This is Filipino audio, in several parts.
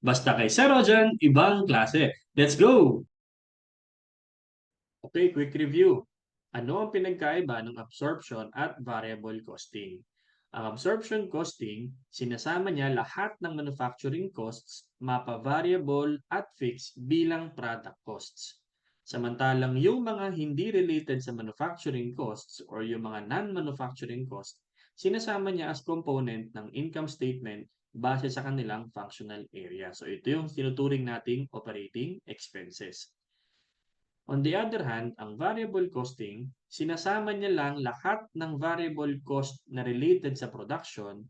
Basta kay Sir Rojan, ibang klase. Let's go! Okay, quick review. Ano ang pinagkaiba ng absorption at variable costing? Ang absorption costing, sinasama niya lahat ng manufacturing costs, mapa-variable at fixed bilang product costs. Samantalang yung mga hindi related sa manufacturing costs or yung mga non-manufacturing costs, sinasama niya as component ng income statement base sa kanilang functional area. So ito yung tinuturing nating operating expenses. On the other hand, ang variable costing, sinasama niya lang lahat ng variable cost na related sa production.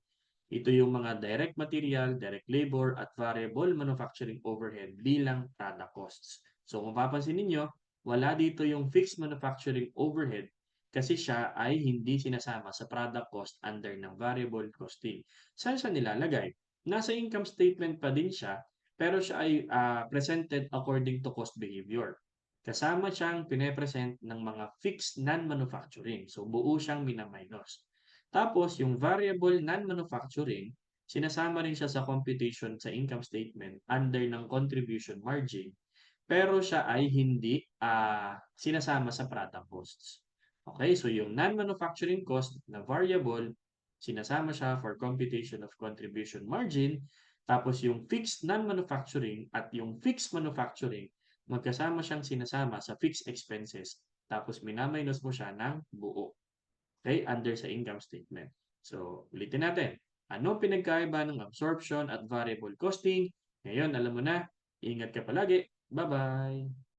Ito yung mga direct material, direct labor, at variable manufacturing overhead bilang product costs. So kung mapapansin ninyo, wala dito yung fixed manufacturing overhead kasi siya ay hindi sinasama sa product cost under ng variable costing. Saan siya nilalagay? Nasa income statement pa din siya, pero siya ay presented according to cost behavior. Kasama siyang pine-present ng mga fixed non-manufacturing. So, buo siyang mina-minus. Tapos, yung variable non-manufacturing, sinasama rin siya sa computation sa income statement under ng contribution margin, pero siya ay hindi sinasama sa product costs. Okay, so yung non-manufacturing cost na variable, sinasama siya for computation of contribution margin, tapos yung fixed non-manufacturing at yung fixed manufacturing, magkasama siyang sinasama sa fixed expenses, tapos minaminus mo siya ng buo. Okay, under sa income statement. So, ulitin natin. Ano pinagkaiba ng absorption at variable costing? Ngayon, alam mo na. Ingat ka palagi. Bye-bye!